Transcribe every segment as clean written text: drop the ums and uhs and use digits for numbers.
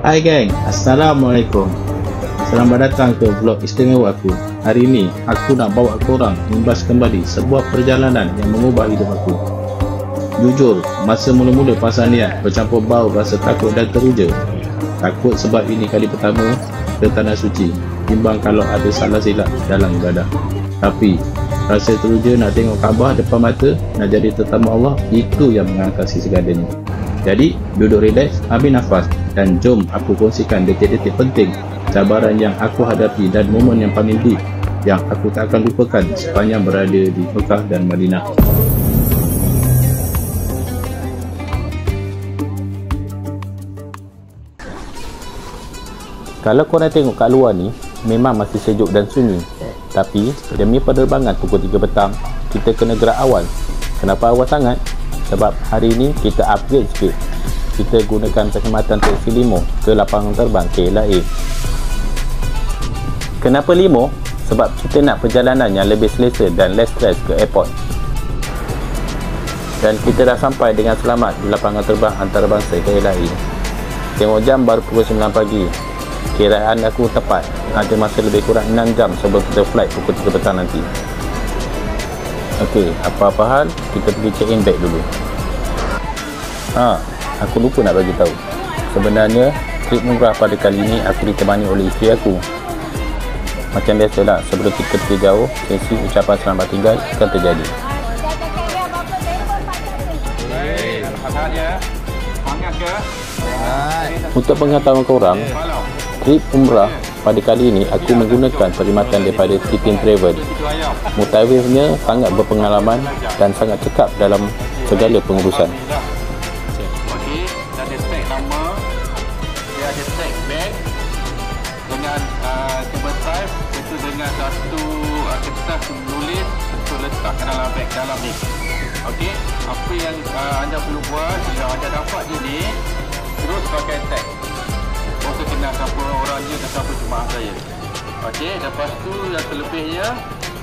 Hai geng, Assalamualaikum. Selamat datang ke vlog istimewa aku. Hari ini aku nak bawa korang imbas kembali sebuah perjalanan yang mengubah hidup aku. Jujur, masa mula-mula pasal niat bercampur bau rasa takut dan teruja. Takut sebab ini kali pertama ke Tanah Suci, timbang kalau ada salah silap dalam ibadah. Tapi rasa teruja nak tengok Kaabah depan mata, nak jadi tetamu Allah, itu yang mengatasi segalanya. Jadi, duduk relax, ambil nafas dan jom aku kongsikan detik-detik penting, cabaran yang aku hadapi dan momen yang paling deep yang aku tak akan lupakan sepanjang berada di Mekah dan Madinah. Kalau korang tengok kat luar ni, memang masih sejuk dan sunyi. Tapi, demi penerbangan pukul 3 petang, kita kena gerak awal. Kenapa awal sangat? Sebab hari ini kita upgrade sikit. Kita gunakan perkhidmatan taksi limo ke lapangan terbang KLIA. Kenapa limo? Sebab kita nak perjalanan yang lebih selesa dan less stress ke airport. Dan kita dah sampai dengan selamat di lapangan terbang antarabangsa KLIA. Tengok jam baru pukul 9 pagi. Kiraan aku tepat. Ada masa lebih kurang 6 jam sebelum kita flight pukul 3 petang nanti. Okey, apa-apa hal, kita pergi check in bag dulu. Aku lupa nak bagi tahu. Sebenarnya, trip umrah pada kali ini aku ditemani oleh isteri aku. Macam biasalah, sebelum kita pergi jauh, sesi ucapan selamat tinggal akan terjadi. Untuk pengetahuan korang, trip umrah pada kali ini aku menggunakan perkhidmatan daripada Titin Travel. Mutakhirnya sangat berpengalaman dan sangat cekap dalam segala pengurusan. Okey, dah ada tag nama, dia ada tag bag dengan tiba drive, itu dengan satu kertas tulis untuk letakkan dalam bag dalam ni. Okey, apa yang anda perlu buat bila anda dapat je ni, terus pakai tag. Saya kenal siapa orangnya dan siapa jemaah saya. Okey, lepas tu yang selebihnya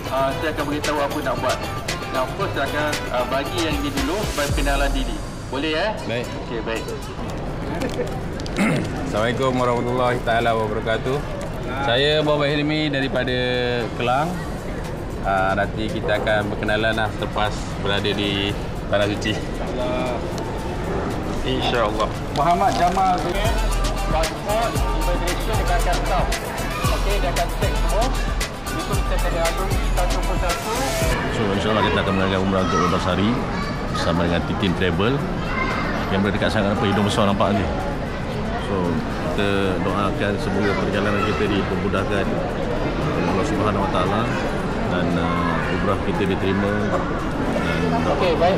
saya akan beritahu apa nak buat. Yang first saya akan bagi yang ini dulu supaya kenalan diri. Boleh Baik. Okey, baik. Assalamualaikum warahmatullahi taala wabarakatuh. Saya Muhammad Hilmi daripada Kelang. Nanti kita akan berkenalan lah selepas berada di Tanah Suci. InsyaAllah. Muhammad Jamal dengan pasport immigration dekat akan stop. Okey, dia akan check semua. Itu kita kena adu satu persatu. So insyaAllah kita akan melakukan umrah untuk 12 hari bersama dengan Titin Travel yang berada dekat sangat nampak hidung besar nampak ni. So kita doakan semoga perjalanan kita dipermudahkan oleh Allah Subhanahu Wa Taala dan umrah kita diterima dan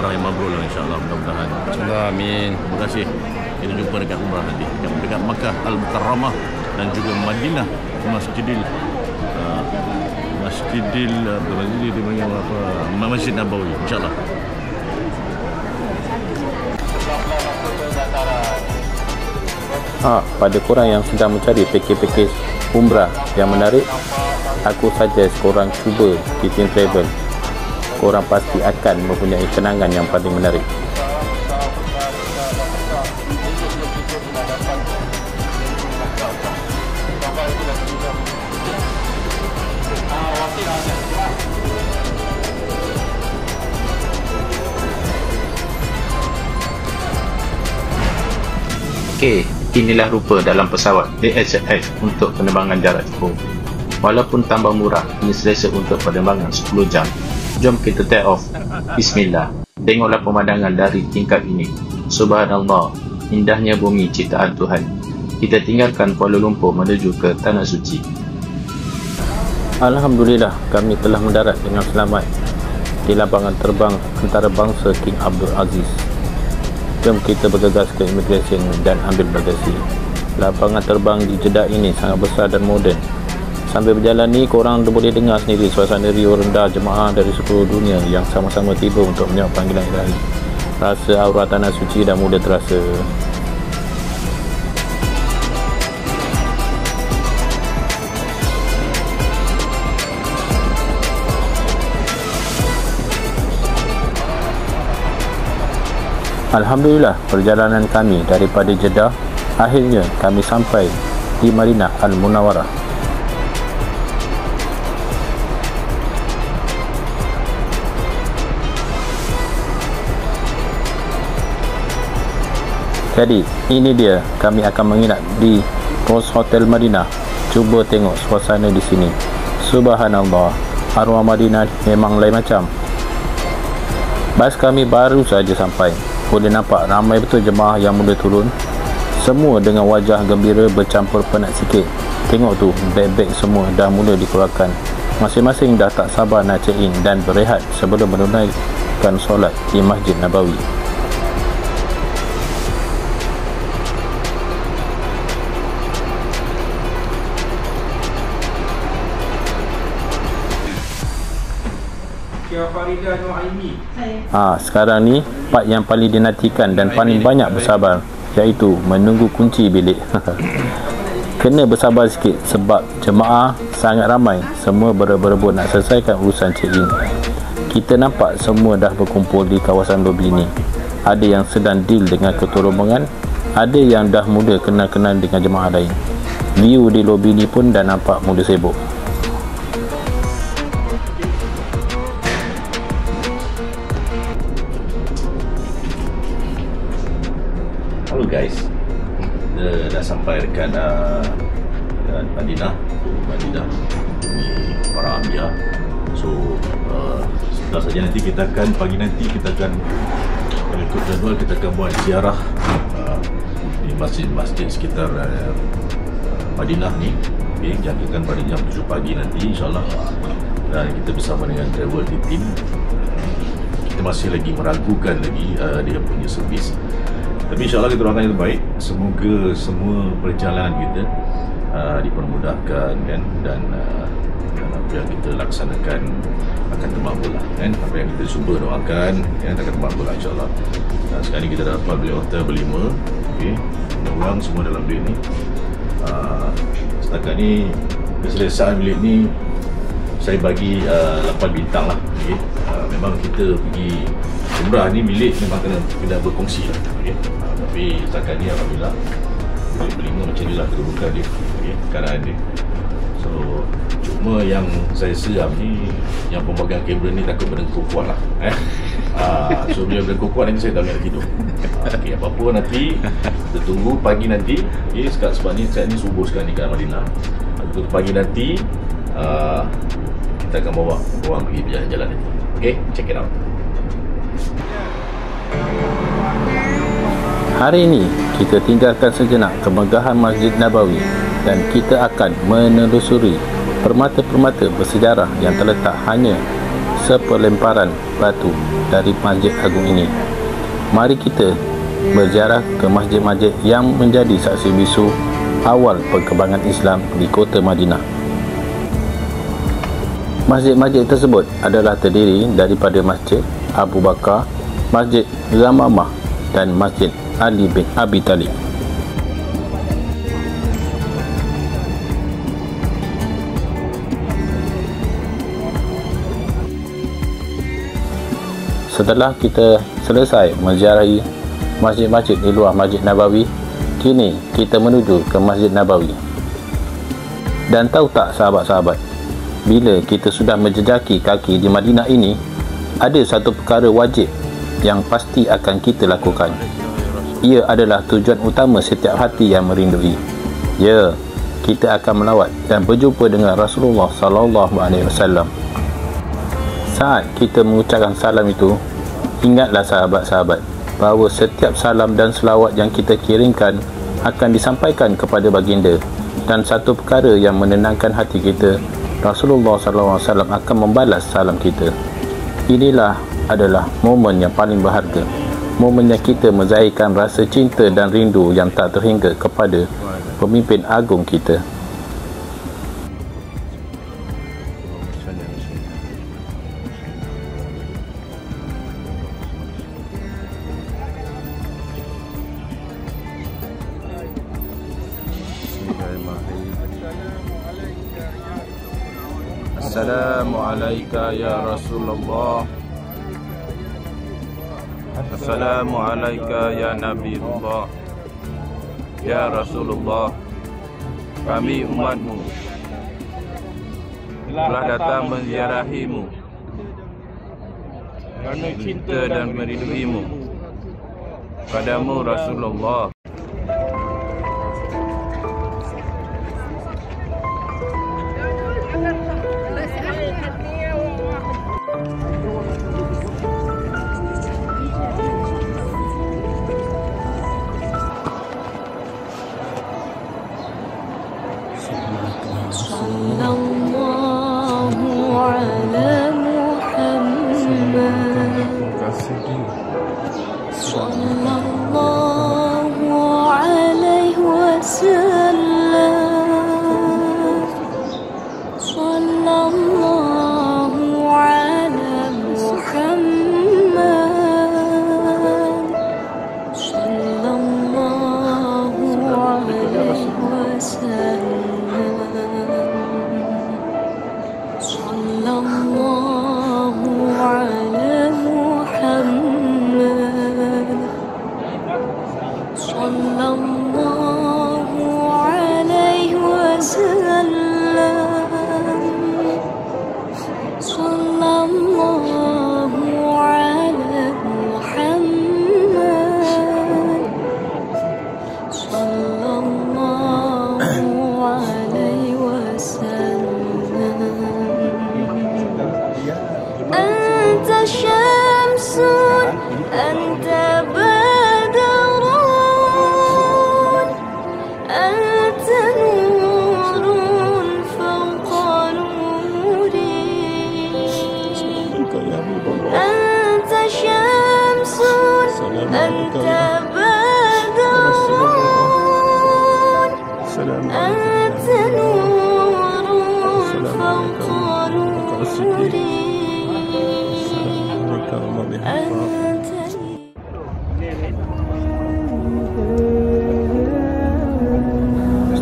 umrah yang mabrur lah insyaAllah, mudah-mudahan. InsyaAllah, amin. Terima kasih. Kita jumpa dekat umrah nanti dekat Makkah Al-Mukarramah dan juga Madinah, Masjid Nabawi insyaAllah. Pada korang yang sedang mencari pakej-pakej umrah yang menarik, aku suggest korang cuba Titin Travel. Korang pasti akan mempunyai kenangan yang paling menarik. Okey, inilah rupa dalam pesawat ASF untuk penerbangan jarak jauh. Walaupun tambah murah, ini selesa untuk penerbangan 10 jam. Jom kita take off. Bismillah. Tengoklah pemandangan dari tingkap ini. Subhanallah, indahnya bumi ciptaan Tuhan. Kita tinggalkan Kuala Lumpur menuju ke Tanah Suci. Alhamdulillah, kami telah mendarat dengan selamat di lapangan terbang antarabangsa King Abdul Aziz. Jom kita bergegas ke immigration dan ambil bagasi. Lapangan terbang di Jeddah ini sangat besar dan moden. Sambil berjalan ni, korang boleh dengar sendiri suasana riuh rendah jemaah dari seluruh dunia yang sama-sama tiba untuk menyambut panggilan ilahi. Rasa aura Tanah Suci dah mula terasa. Alhamdulillah, perjalanan kami daripada Jeddah Akhirnya kami sampai di Madinah Al-Munawwarah. Jadi ini dia, kami akan menginap di Pos Hotel Madinah. Cuba tengok suasana di sini. Subhanallah, arwah Madinah memang lain macam. Bas kami baru saja sampai. Boleh nampak ramai betul jemaah yang mula turun. Semua dengan wajah gembira bercampur penat sikit. Tengok tu, beg-beg semua dah mula dikeluarkan. Masing-masing dah tak sabar nak check-in dan berehat sebelum menunaikan solat di Masjid Nabawi. Sekarang ni part yang paling dinantikan dan paling banyak bersabar, iaitu menunggu kunci bilik. Kena bersabar sikit sebab jemaah sangat ramai. Semua berebut-rebut nak selesaikan urusan check-in. Kita nampak semua dah berkumpul di kawasan lobi ni. Ada yang sedang deal dengan ketua rombongan, ada yang dah mula kenal-kenal dengan jemaah lain. View di lobi ni pun dah nampak mula sibuk. Halo guys, kita dah sampai dekat Madinah ni para Ambiya. So setelah saja nanti kita akan pagi nanti kita akan ikut jadual, kita akan buat ziarah di masjid-masjid sekitar Madinah ni. Okay, jangkakan pada jam 7 pagi nanti insyaAllah. Dan kita bersama dengan travel team. Kita masih lagi meragukan lagi dia punya servis. Tapi insyaAllah kita doakan yang terbaik. Semoga semua perjalanan kita dipermudahkan kan, dan apa yang kita laksanakan akan termakbul lah kan. Apa yang kita cuba doakan kan, akan termakbul lah insyaAllah. Sekarang ni kita dapat beli hotel berlima. Okay, 5 orang semua dalam bilik ni. Setakat ni keselesaan bilik ni saya bagi 8 bintang lah. Okay. Memang kita pergi umrah ni bilik memang kena berkongsi lah. Okay. Tapi setakat ni alhamdulillah bilik berlima macam ni lah kedudukan dia, okay, keadaan dia. So cuma yang saya seram ni yang pemegang kamera ni takut berdengkur kuat lah so bila berdengkur kuat nanti saya tak boleh tidur. Okay, apa-apa nanti kita tunggu pagi nanti. Okay, sebab ni saat ni subuh sekarang ni kat Madinah. Tunggu pagi nanti kita akan bawa orang pergi berjalan-jalan nanti. Okay, check it out. Hari ini kita tinggalkan sejenak kemegahan Masjid Nabawi dan kita akan menelusuri permata-permata bersejarah yang terletak hanya sepelemparan batu dari Masjid Agung ini. Mari kita berziarah ke masjid-masjid yang menjadi saksi bisu awal perkembangan Islam di kota Madinah. Masjid-masjid tersebut adalah terdiri daripada Masjid Abu Bakar, Masjid Zamamah dan Masjid Ali bin Abi Talib. Setelah kita selesai menziarahi masjid-masjid di luar Masjid Nabawi, kini kita menuju ke Masjid Nabawi. Dan tahu tak sahabat-sahabat, bila kita sudah menjejaki kaki di Madinah ini, ada satu perkara wajib yang pasti akan kita lakukan. Ia adalah tujuan utama setiap hati yang merindui. Ya, kita akan melawat dan berjumpa dengan Rasulullah SAW. Saat kita mengucapkan salam itu, ingatlah sahabat-sahabat bahawa setiap salam dan selawat yang kita kirimkan akan disampaikan kepada baginda, dan satu perkara yang menenangkan hati kita, Rasulullah SAW akan membalas salam kita. Inilah adalah momen yang paling berharga, momen yang kita menzahirkan rasa cinta dan rindu yang tak terhingga kepada pemimpin agung kita. Assalamualaikum ya Rasulullah. Assalamualaikum ya Nabiullah. Ya Rasulullah, kami umatmu telah datang menziarahimu kerana cinta dan merinduimu padamu Rasulullah.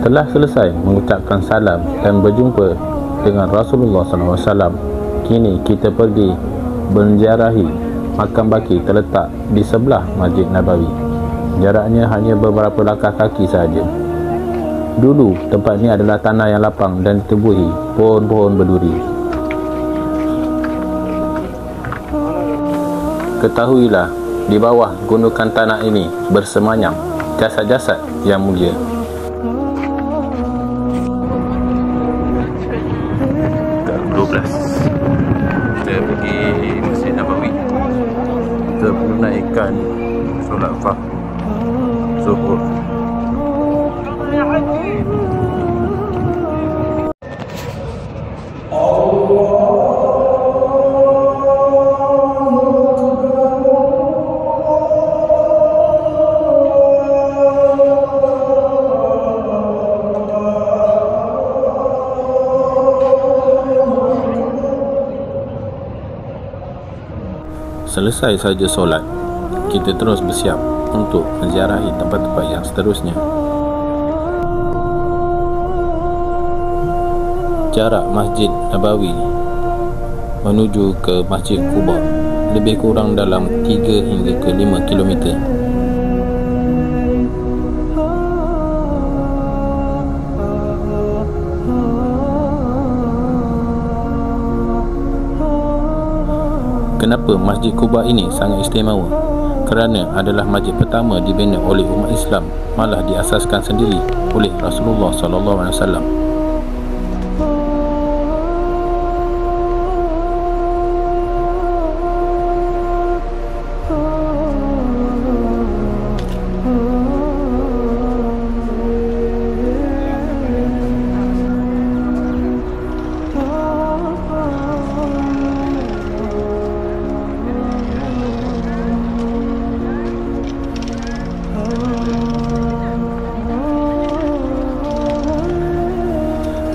Setelah selesai mengucapkan salam dan berjumpa dengan Rasulullah SAW, kini kita pergi menziarahi makam baki terletak di sebelah Masjid Nabawi. Jaraknya hanya beberapa langkah kaki sahaja. Dulu tempat ini adalah tanah yang lapang dan ditubuhi pohon-pohon berduri. Ketahuilah, di bawah gundukan tanah ini bersemayam jasad-jasad yang mulia. Kita pergi Masjid Nabawi. Kita menunaikan solat fardu zuhur. Selesai saja solat, kita terus bersiap untuk menziarahi tempat-tempat yang seterusnya. Jarak Masjid Nabawi menuju ke Masjid Quba lebih kurang dalam 3 hingga ke 5 kilometer. Kenapa Masjid Quba ini sangat istimewa? Kerana adalah masjid pertama dibina oleh umat Islam, malah diasaskan sendiri oleh Rasulullah SAW.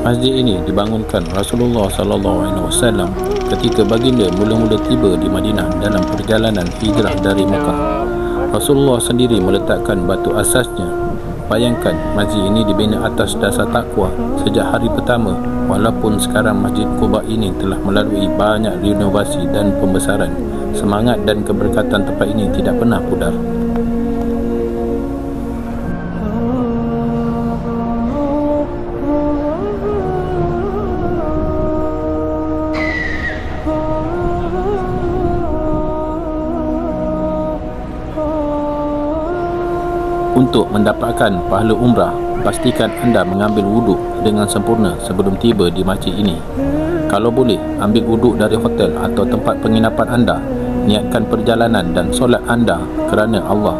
Masjid ini dibangunkan Rasulullah SAW ketika baginda mula-mula tiba di Madinah dalam perjalanan hijrah dari Mekah. Rasulullah sendiri meletakkan batu asasnya. Bayangkan, masjid ini dibina atas dasar takwa sejak hari pertama, walaupun sekarang Masjid Quba ini telah melalui banyak renovasi dan pembesaran. Semangat dan keberkatan tempat ini tidak pernah pudar. Untuk mendapatkan pahala umrah, pastikan anda mengambil wuduk dengan sempurna sebelum tiba di masjid ini. Kalau boleh, ambil wuduk dari hotel atau tempat penginapan anda. Niatkan perjalanan dan solat anda kerana Allah.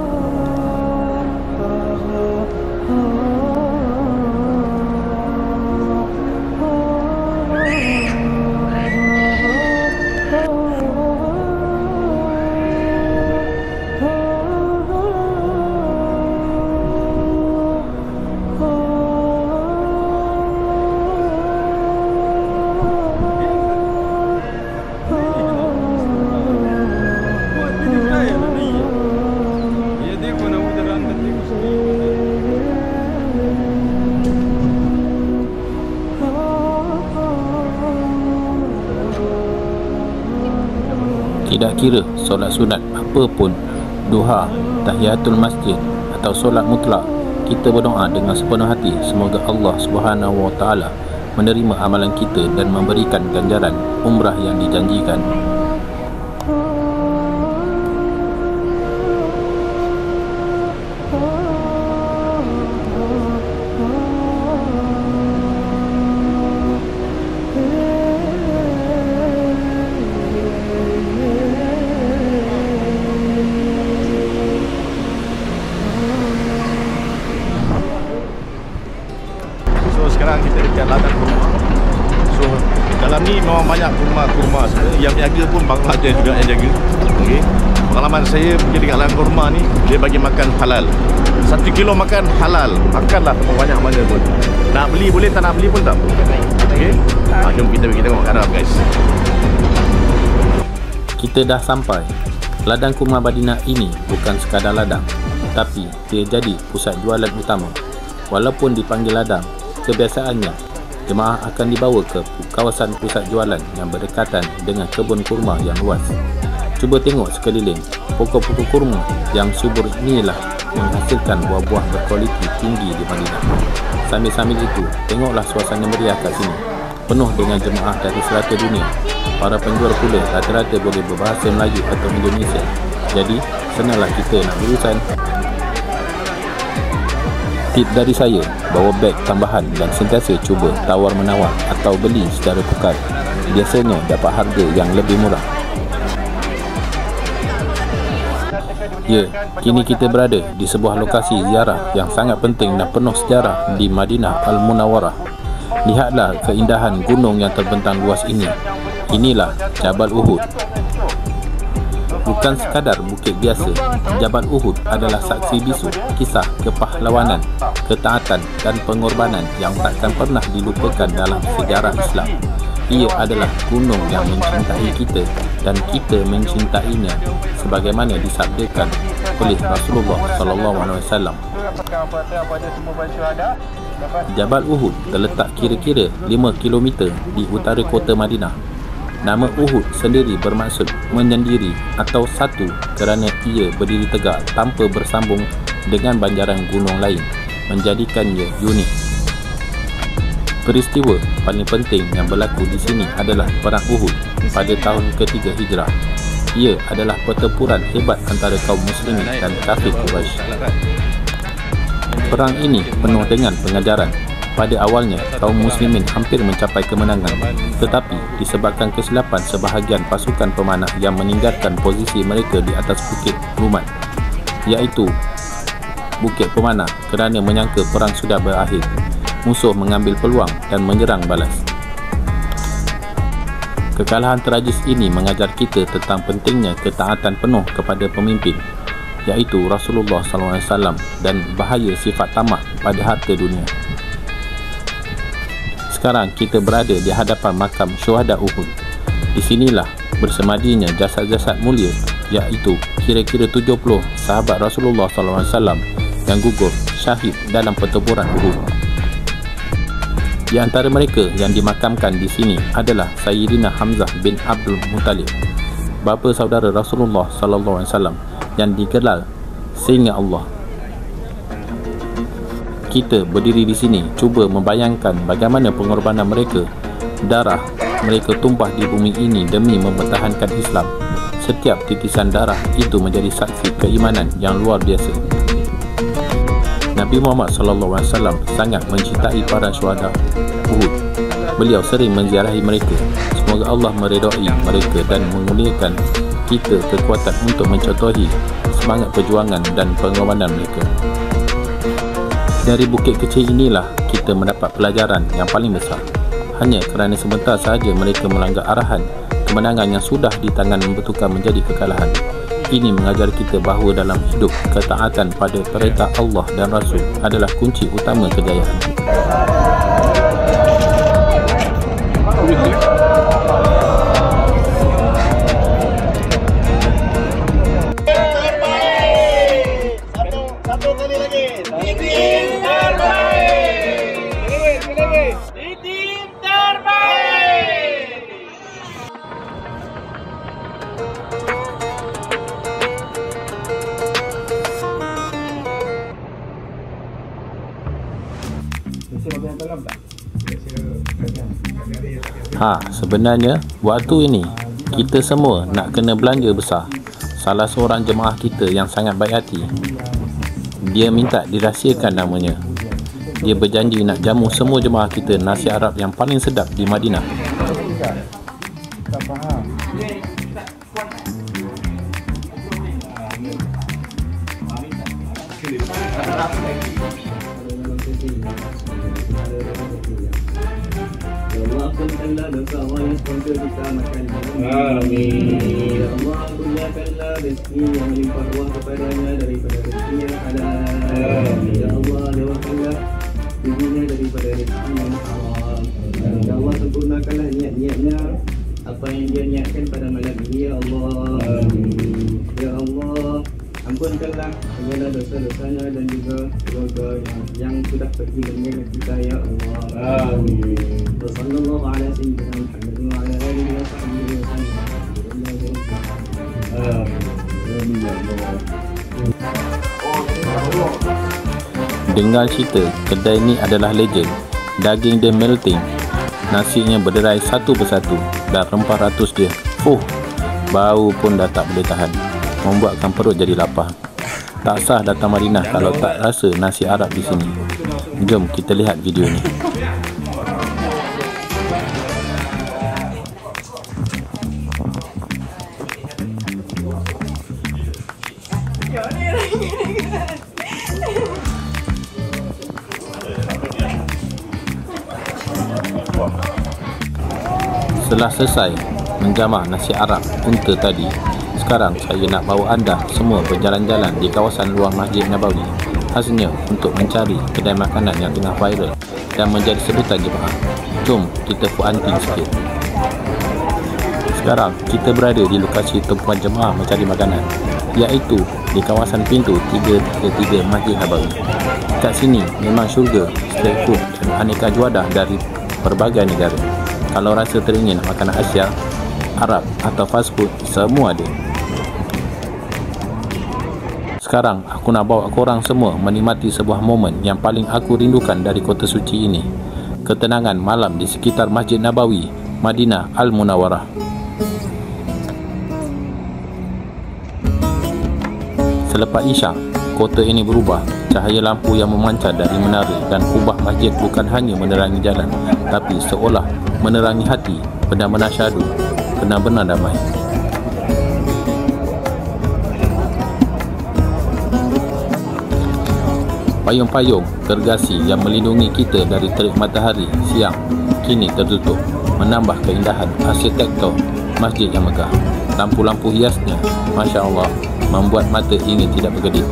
Tidak kira solat sunat apa pun, duha, tahiyatul masjid atau solat mutlak, kita berdoa dengan sepenuh hati semoga Allah Subhanahu wa taala menerima amalan kita dan memberikan ganjaran umrah yang dijanjikan. Sekarang kita dekat ladang kurma. So dalam ni memang banyak kurma sebenarnya. Yang jaga pun Bangladesh juga yang jaga. Okey. Pengalaman saya pergi dekat ladang kurma ni, dia bagi makan halal. 1 kilo makan halal. Makanlah banyak mana pun. Nak beli boleh, tak nak beli pun tak. Okey. Jom kita pergi tengok kat dalam guys. Kita dah sampai. Ladang kurma Madinah ini bukan sekadar ladang, tapi dia jadi pusat jualan utama. Walaupun dipanggil ladang, kebiasaannya jemaah akan dibawa ke kawasan pusat jualan yang berdekatan dengan kebun kurma yang luas. Cuba tengok sekeliling, pokok-pokok kurma yang subur inilah menghasilkan buah-buah berkualiti tinggi di Madinah. Sambil-sambil itu, tengoklah suasana meriah kat sini, penuh dengan jemaah dari serata dunia. Para penjual pula rata-rata boleh berbahasa Melayu atau Indonesia, jadi senanglah kita nak berurusan. Tip dari saya, bawa beg tambahan dan sentiasa cuba tawar-menawar atau beli secara tukar. Biasanya dapat harga yang lebih murah. Ya, kini kita berada di sebuah lokasi ziarah yang sangat penting dan penuh sejarah di Madinah Al-Munawwarah. Lihatlah keindahan gunung yang terbentang luas ini. Inilah Jabal Uhud. Bukan sekadar bukit biasa, Jabal Uhud adalah saksi bisu kisah kepahlawanan, ketaatan dan pengorbanan yang takkan pernah dilupakan dalam sejarah Islam. Ia adalah gunung yang mencintai kita dan kita mencintainya sebagaimana disabdakan oleh Rasulullah SAW. Jabal Uhud terletak kira-kira 5 km di utara kota Madinah. Nama Uhud sendiri bermaksud menyendiri atau satu kerana ia berdiri tegak tanpa bersambung dengan banjaran gunung lain, menjadikannya unik. Peristiwa paling penting yang berlaku di sini adalah Perang Uhud pada tahun ketiga Hijrah. Ia adalah pertempuran hebat antara kaum muslimin dan kafir Quraisy. Perang ini penuh dengan pengajaran. Pada awalnya, kaum muslimin hampir mencapai kemenangan, tetapi disebabkan kesilapan sebahagian pasukan pemanah yang meninggalkan posisi mereka di atas Bukit Rumat, iaitu Bukit Pemanah, kerana menyangka perang sudah berakhir. Musuh mengambil peluang dan menyerang balas. Kekalahan tragis ini mengajar kita tentang pentingnya ketaatan penuh kepada pemimpin, iaitu Rasulullah SAW, dan bahaya sifat tamak pada harta dunia. Sekarang kita berada di hadapan makam syuhada Uhud. Di sinilah bersemadinya jasad-jasad mulia, iaitu kira-kira 70 sahabat Rasulullah SAW yang gugur syahid dalam pertempuran Uhud. Di antara mereka yang dimakamkan di sini adalah Sayyidina Hamzah bin Abdul Muttalib, bapa saudara Rasulullah SAW yang digelar Sayyidina Allah. Kita berdiri di sini cuba membayangkan bagaimana pengorbanan mereka. Darah mereka tumpah di bumi ini demi mempertahankan Islam. Setiap titisan darah itu menjadi saksi keimanan yang luar biasa. Nabi Muhammad SAW sangat mencintai para syuhada Uhud. Beliau sering menziarahi mereka. Semoga Allah meredai mereka dan memuliakan kita kekuatan untuk mencontohi semangat perjuangan dan pengorbanan mereka. Dari bukit kecil inilah kita mendapat pelajaran yang paling besar. Hanya kerana sebentar sahaja mereka melanggar arahan, kemenangan yang sudah di tangan bertukar menjadi kekalahan. Ini mengajar kita bahawa dalam hidup, ketaatan pada perintah Allah dan Rasul adalah kunci utama kejayaan. Satu kali lagi. Tim terbaik. Tim terbaik. Sebenarnya waktu ini kita semua nak kena belanja besar. Salah seorang jemaah kita yang sangat baik hati, dia minta dirahsiakan namanya. Dia berjanji nak jamu semua jemaah kita nasi Arab yang paling sedap di Madinah. Tak faham. Allah ampunkanlah dosa orang yang sponsor kita makan ini. Amin. Ya Allah kurniakanlah rezeki yang melimpah ruah kepadanya daripada rezeki yang halal. Amin. Ya Allah jauhkanlah dirinya daripada rezeki yang haram. Ya Allah sempurnakanlah niat-niatnya apa yang dia niatkan pada malam ini ya Allah. Amin. Ya Allah ampunkanlah segala dosa-dosanya dan juga keluarga yang sudah pergi meninggalkan kita ya Allah. Amin. Sallallahu ala sayyidina Muhammad wa ala alihi wa sahbihi wa sallam. Amin. Dengar cerita, kedai ni adalah legend. Daging dia melting, nasinya berderai satu persatu dan rempah ratus dia. Bau pun dah tak boleh tahan, membuatkan perut jadi lapar. Tak sah datang Madinah kalau tak rasa nasi Arab di sini. Jom kita lihat video ni. Setelah selesai menjamah nasi Arab unta tadi, sekarang saya nak bawa anda semua berjalan-jalan di kawasan luar Masjid Nabawi, khasnya untuk mencari kedai makanan yang tengah viral dan menjadi sebutan jemaah. Jom kita puanting sikit. Sekarang kita berada di lokasi tumpuan jemaah mencari makanan, iaitu di kawasan pintu 333 Masjid Nabawi. Kat sini memang syurga street food dan aneka juadah dari berbagai negara. Kalau rasa teringin makanan Asia, Arab atau fast food, semua ada. Sekarang aku nak bawa korang semua menikmati sebuah momen yang paling aku rindukan dari kota suci ini. Ketenangan malam di sekitar Masjid Nabawi, Madinah Al-Munawwarah. Selepas Isyak, kota ini berubah. Cahaya lampu yang memancar dari menara dan kubah masjid bukan hanya menerangi jalan, tapi seolah menerangi hati, benar-benar syahdu, benar-benar damai. Payung-payung gergasi yang melindungi kita dari terik matahari siang kini tertutup, menambah keindahan arsitektur masjid yang megah. Lampu-lampu hiasnya, Masya Allah, membuat mata ingin tidak berkedip.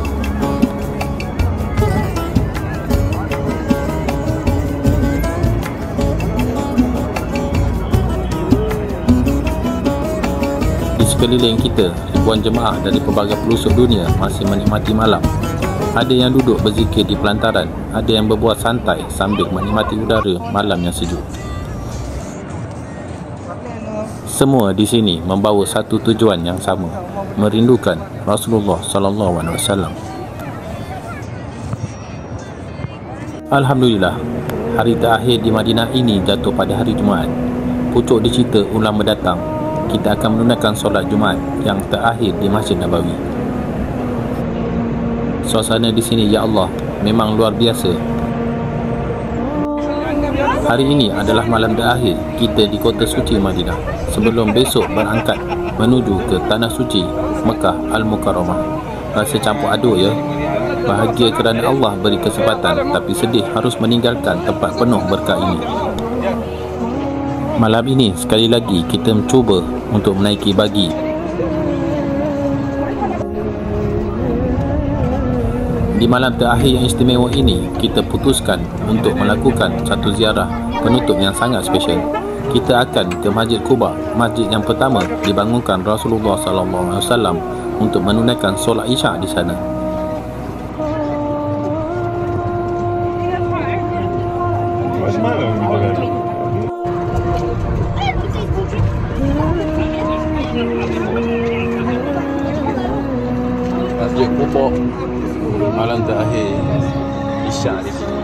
Sekeliling kita, ribuan jemaah dari pelbagai pelosok dunia masih menikmati malam. Ada yang duduk berzikir di pelantaran, ada yang berbuat santai sambil menikmati udara malam yang sejuk. Semua di sini membawa satu tujuan yang sama, merindukan Rasulullah SAW. Alhamdulillah, hari terakhir di Madinah ini jatuh pada hari Jumaat. Pucuk dicita ulang mendatang, kita akan menunaikan solat Jumaat yang terakhir di Masjid Nabawi. Suasana di sini, ya Allah, memang luar biasa. Hari ini adalah malam terakhir kita di kota suci Madinah sebelum besok berangkat menuju ke tanah suci Mekah Al-Mukarramah. Rasa campur aduk ya. Bahagia kerana Allah beri kesempatan, tapi sedih harus meninggalkan tempat penuh berkah ini. Malam ini sekali lagi kita mencuba untuk menaiki bagi. Di malam terakhir yang istimewa ini, kita putuskan untuk melakukan satu ziarah penutup yang sangat special. Kita akan ke Masjid Quba, masjid yang pertama dibangunkan Rasulullah SAW untuk menunaikan solat Isyak di sana. Masjid Quba, malam terakhir Isyak di sini.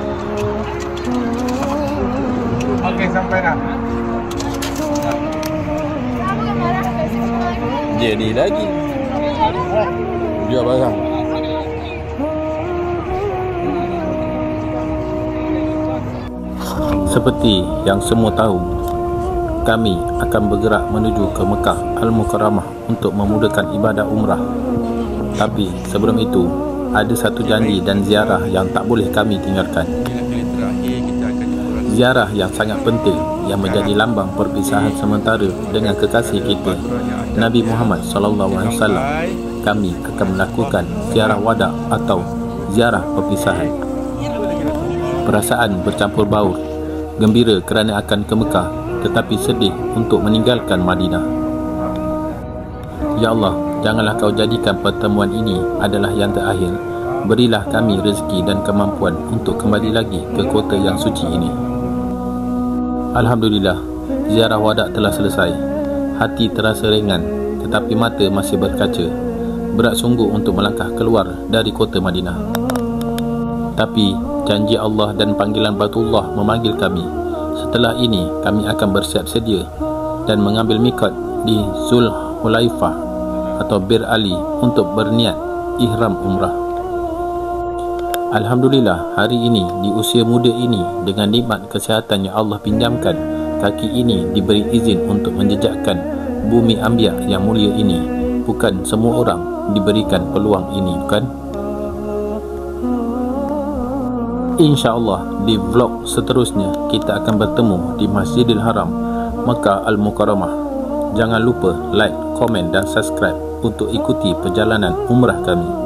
Okey, sampai dah. Jadi lagi jual barang. Seperti yang semua tahu, kami akan bergerak menuju ke Mekah Al-Mukarramah untuk memudahkan ibadah umrah. Tapi sebelum itu, ada satu janji dan ziarah yang tak boleh kami tinggalkan. Ziarah yang sangat penting yang menjadi lambang perpisahan sementara dengan kekasih kita Nabi Muhammad SAW. Kami akan melakukan ziarah wada atau ziarah perpisahan. Perasaan bercampur baur, gembira kerana akan ke Mekah, tetapi sedih untuk meninggalkan Madinah. Ya Allah, janganlah kau jadikan pertemuan ini adalah yang terakhir. Berilah kami rezeki dan kemampuan untuk kembali lagi ke kota yang suci ini. Alhamdulillah, ziarah wada telah selesai. Hati terasa ringan, tetapi mata masih berkaca. Berat sungguh untuk melangkah keluar dari kota Madinah. Tapi janji Allah dan panggilan Baitullah memanggil kami. Setelah ini kami akan bersiap sedia dan mengambil miqat di Zulhulaifah atau Bir Ali untuk berniat ihram umrah. Alhamdulillah, hari ini di usia muda ini dengan nikmat kesihatan yang Allah pinjamkan, kaki ini diberi izin untuk menjejakkan bumi Anbiya yang mulia ini. Bukan semua orang diberikan peluang ini, bukan? InsyaAllah di vlog seterusnya kita akan bertemu di Masjidil Haram Mekah Al-Mukarramah. Jangan lupa like, komen dan subscribe untuk ikuti perjalanan umrah kami.